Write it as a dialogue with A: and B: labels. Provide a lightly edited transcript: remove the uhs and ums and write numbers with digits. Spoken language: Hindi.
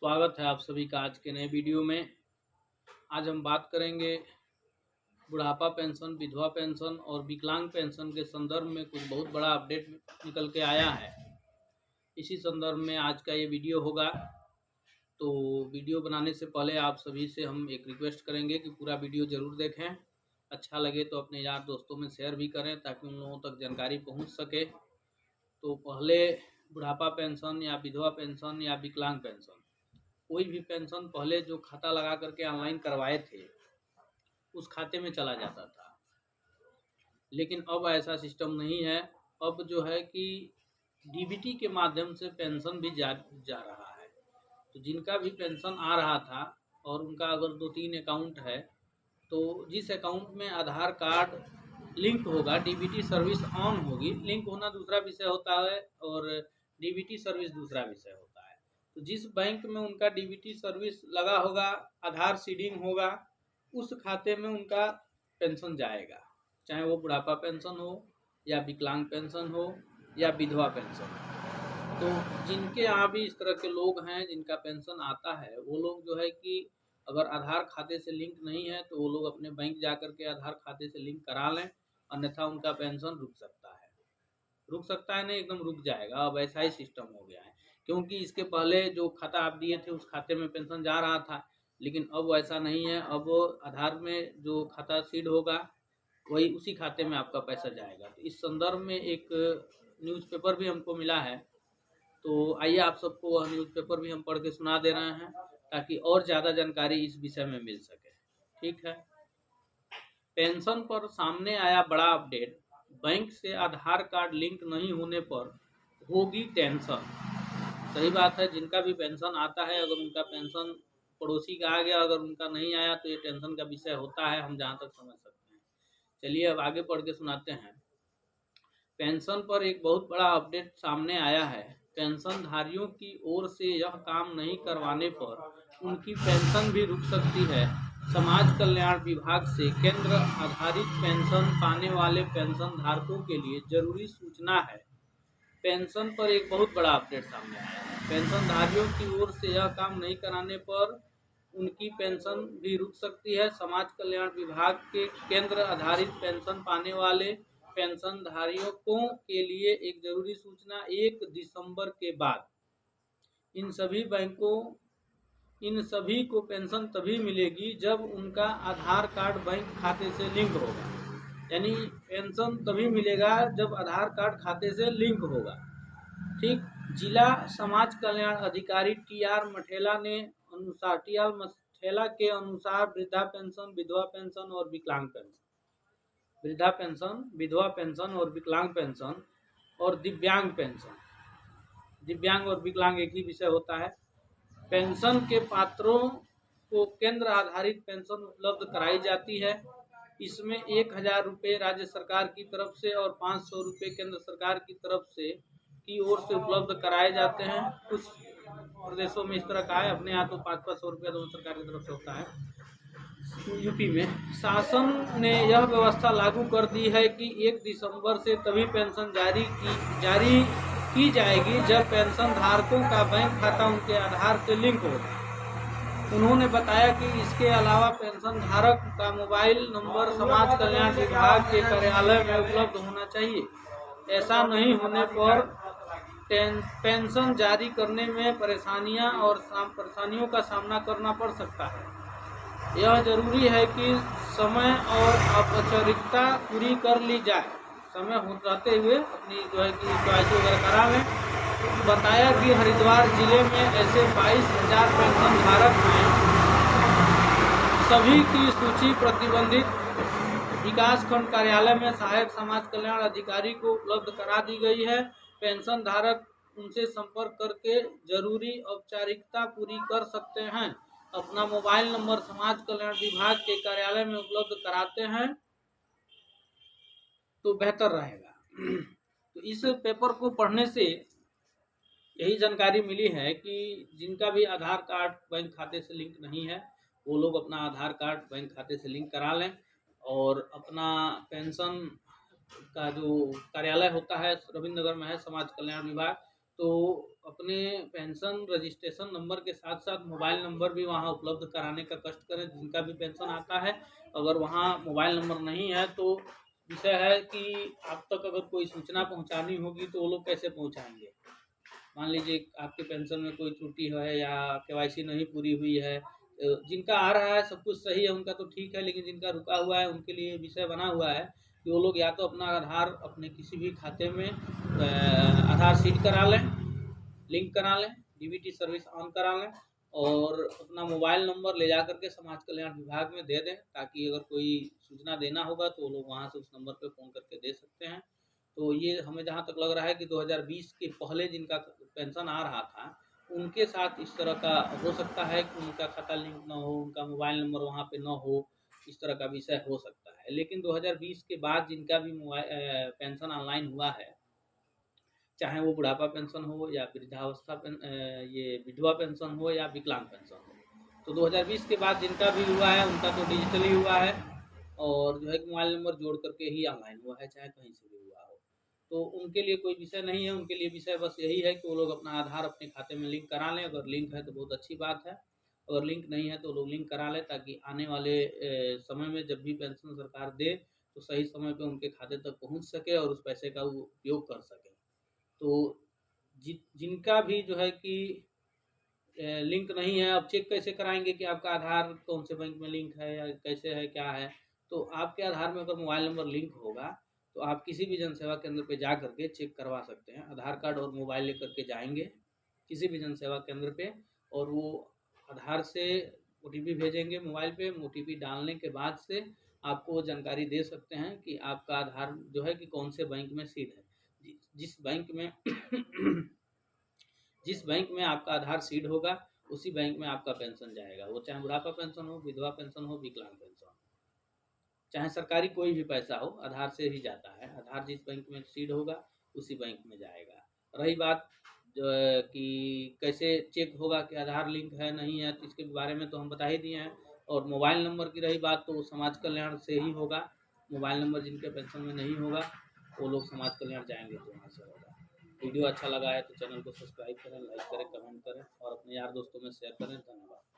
A: स्वागत है आप सभी का आज के नए वीडियो में। आज हम बात करेंगे बुढ़ापा पेंशन, विधवा पेंशन और विकलांग पेंशन के संदर्भ में कुछ बहुत बड़ा अपडेट निकल के आया है। इसी संदर्भ में आज का ये वीडियो होगा। तो वीडियो बनाने से पहले आप सभी से हम एक रिक्वेस्ट करेंगे कि पूरा वीडियो ज़रूर देखें। अच्छा लगे तो अपने यार दोस्तों में शेयर भी करें ताकि उन लोगों तक जानकारी पहुँच सके। तो पहले बुढ़ापा पेंशन या विधवा पेंशन या विकलांग पेंशन, कोई भी पेंशन पहले जो खाता लगा करके ऑनलाइन करवाए थे उस खाते में चला जाता था, लेकिन अब ऐसा सिस्टम नहीं है। अब जो है कि डीबीटी के माध्यम से पेंशन भी जा रहा है। तो जिनका भी पेंशन आ रहा था और उनका अगर 2-3 अकाउंट है तो जिस अकाउंट में आधार कार्ड लिंक होगा, डीबीटी सर्विस ऑन होगी। लिंक होना दूसरा विषय होता है और डीबीटी सर्विस दूसरा विषय होता है। तो जिस बैंक में उनका डीबीटी सर्विस लगा होगा, आधार सीडिंग होगा, उस खाते में उनका पेंशन जाएगा, चाहे वो बुढ़ापा पेंशन हो या विकलांग पेंशन हो या विधवा पेंशन हो। तो जिनके यहाँ भी इस तरह के लोग हैं जिनका पेंशन आता है, वो लोग जो है कि अगर आधार खाते से लिंक नहीं है तो वो लोग अपने बैंक जा कर के आधार खाते से लिंक करा लें, अन्यथा उनका पेंशन रुक सकता है नहीं, एकदम रुक जाएगा। अब ऐसा ही सिस्टम हो गया है, क्योंकि इसके पहले जो खाता आप दिए थे उस खाते में पेंशन जा रहा था, लेकिन अब ऐसा नहीं है। अब आधार में जो खाता सीड होगा वही उसी खाते में आपका पैसा जाएगा। तो इस संदर्भ में एक न्यूज़पेपर भी हमको मिला है, तो आइए आप सबको वह न्यूज़पेपर भी हम पढ़ के सुना दे रहे हैं ताकि और ज़्यादा जानकारी इस विषय में मिल सके। ठीक है। पेंशन पर सामने आया बड़ा अपडेट। बैंक से आधार कार्ड लिंक नहीं होने पर होगी टेंशन। सही बात है, जिनका भी पेंशन आता है, अगर उनका पेंशन पड़ोसी का आ गया, अगर उनका नहीं आया तो ये टेंशन का विषय होता है, हम जहाँ तक समझ सकते हैं। चलिए अब आगे पढ़ के सुनाते हैं। पेंशन पर एक बहुत बड़ा अपडेट सामने आया है। पेंशनधारियों की ओर से यह काम नहीं करवाने पर उनकी पेंशन भी रुक सकती है। समाज कल्याण विभाग से केंद्र आधारित पेंशन पाने वाले पेंशन धारकों के लिए जरूरी सूचना है। पेंशन पर एक बहुत बड़ा अपडेट सामने आया है। पेंशनधारियों की ओर से यह काम नहीं कराने पर उनकी पेंशन भी रुक सकती है। समाज कल्याण विभाग के केंद्र आधारित पेंशन पाने वाले पेंशनधारियों के लिए एक जरूरी सूचना 1 दिसंबर के बाद इन सभी को पेंशन तभी मिलेगी जब उनका आधार कार्ड बैंक खाते से लिंक होगा। यानी पेंशन तभी मिलेगा जब आधार कार्ड खाते से लिंक होगा। ठीक। जिला समाज कल्याण अधिकारी टीआर मठेला के अनुसार वृद्धा पेंशन, विधवा पेंशन और विकलांग पेंशन, वृद्धा पेंशन, विधवा पेंशन और विकलांग पेंशन और दिव्यांग पेंशन, दिव्यांग और विकलांग एक ही विषय होता है। पेंशन के पात्रों को केंद्र आधारित पेंशन उपलब्ध कराई जाती है। इसमें 1000 रुपये राज्य सरकार की तरफ से और 500 रुपये केंद्र सरकार की तरफ से की ओर से उपलब्ध कराए जाते हैं। कुछ प्रदेशों में इस तरह का है, अपने यहाँ तो 500 रुपये दोनों सरकार की तरफ से होता है। यूपी में शासन ने यह व्यवस्था लागू कर दी है कि 1 दिसंबर से तभी पेंशन जारी की जाएगी जब पेंशन धारकों का बैंक खाता उनके आधार से लिंक होगा। उन्होंने बताया कि इसके अलावा पेंशन धारक का मोबाइल नंबर समाज कल्याण विभाग के कार्यालय में उपलब्ध होना चाहिए। ऐसा नहीं होने पर पेंशन जारी करने में परेशानियों का सामना करना पड़ सकता है। यह जरूरी है कि समय और औपचारिकता पूरी कर ली जाए। समय रहते हुए अपनी जो है कि चॉइस वगैरह करा लें। बताया कि हरिद्वार जिले में ऐसे 22,000 पेंशन धारक हैं। सभी की सूची प्रतिबंधित विकासखंड कार्यालय में सहायक समाज कल्याण अधिकारी को उपलब्ध करा दी गई है। पेंशन धारक उनसे संपर्क करके जरूरी औपचारिकता पूरी कर सकते हैं। अपना मोबाइल नंबर समाज कल्याण विभाग के कार्यालय में उपलब्ध कराते हैं तो बेहतर रहेगा। तो इस पेपर को पढ़ने से यही जानकारी मिली है कि जिनका भी आधार कार्ड बैंक खाते से लिंक नहीं है वो लोग अपना आधार कार्ड बैंक खाते से लिंक करा लें और अपना पेंशन का जो कार्यालय होता है रविंद्र नगर में है समाज कल्याण विभाग, तो अपने पेंशन रजिस्ट्रेशन नंबर के साथ साथ मोबाइल नंबर भी वहाँ उपलब्ध कराने का कष्ट करें, जिनका भी पेंशन आता है। अगर वहाँ मोबाइल नंबर नहीं है तो विषय है कि आप तक अगर कोई सूचना पहुँचानी होगी तो वो लोग कैसे पहुँचाएंगे। मान लीजिए आपके पेंशन में कोई त्रुटि है या केवाईसी नहीं पूरी हुई है, जिनका आ रहा है सब कुछ सही है उनका तो ठीक है, लेकिन जिनका रुका हुआ है उनके लिए विषय बना हुआ है कि वो लोग या तो अपना आधार अपने किसी भी खाते में आधार सीड करा लें, लिंक करा लें, डीबीटी सर्विस ऑन करा लें और अपना मोबाइल नंबर ले जा करके समाज कल्याण विभाग में दे दें, ताकि अगर कोई सूचना देना होगा तो वो लोग वहाँ से उस नंबर पर फ़ोन करके दे सकते हैं। तो ये हमें जहाँ तक लग रहा है कि 2020 के पहले जिनका पेंशन आ रहा था उनके साथ इस तरह का हो सकता है कि उनका खाता लिंक ना हो, उनका मोबाइल नंबर वहाँ पे ना हो, इस तरह का विषय हो सकता है। लेकिन 2020 के बाद जिनका भी मोबाइल पेंशन ऑनलाइन हुआ है, चाहे वो बुढ़ापा पेंशन हो या वृद्धावस्था ये विधवा पेंशन हो या विकलांग पेंशन हो, तो 2020 के बाद जिनका भी हुआ है उनका तो डिजिटली हुआ है और जो है कि मोबाइल नंबर जोड़ करके ही ऑनलाइन हुआ है, चाहे कहीं से भी हुआ हो। तो उनके लिए कोई विषय नहीं है, उनके लिए विषय बस यही है कि वो लोग अपना आधार अपने खाते में लिंक करा लें। अगर लिंक है तो बहुत अच्छी बात है, अगर लिंक नहीं है तो लोग लिंक करा लें, ताकि आने वाले समय में जब भी पेंशन सरकार दे तो सही समय पे उनके खाते तक पहुंच सके और उस पैसे का वो उपयोग कर सकें। तो जिनका भी जो है कि लिंक नहीं है, अब चेक कैसे कराएंगे कि आपका आधार कौन से बैंक में लिंक है या कैसे है क्या है। तो आपके आधार में अगर मोबाइल नंबर लिंक होगा तो आप किसी भी जन सेवा केंद्र पे जा करके चेक करवा सकते हैं। आधार कार्ड और मोबाइल लेकर के जाएंगे किसी भी जन सेवा केंद्र पे और वो आधार से ओटीपी भेजेंगे मोबाइल पे। ओटीपी डालने के बाद से आपको वो जानकारी दे सकते हैं कि आपका आधार जो है कि कौन से बैंक में सीड है। जिस बैंक में जिस बैंक में आपका आधार सीड होगा उसी बैंक में आपका पेंशन जाएगा, वो चाहे बुढ़ापा पेंशन हो, विधवा पेंशन हो, विकलांग पेंशन हो, चाहे सरकारी कोई भी पैसा हो, आधार से ही जाता है। आधार जिस बैंक में सीड होगा उसी बैंक में जाएगा। रही बात जो है कि कैसे चेक होगा कि आधार लिंक है नहीं है, तो इसके बारे में तो हम बता ही दिए हैं। और मोबाइल नंबर की रही बात तो समाज कल्याण से ही होगा। मोबाइल नंबर जिनके पेंशन में नहीं होगा वो लोग समाज कल्याण जाएंगे तो वहाँ से होगा। वीडियो अच्छा लगा है तो चैनल को सब्सक्राइब करें, लाइक करें, कमेंट करें और अपने यार दोस्तों में शेयर करें। धन्यवाद।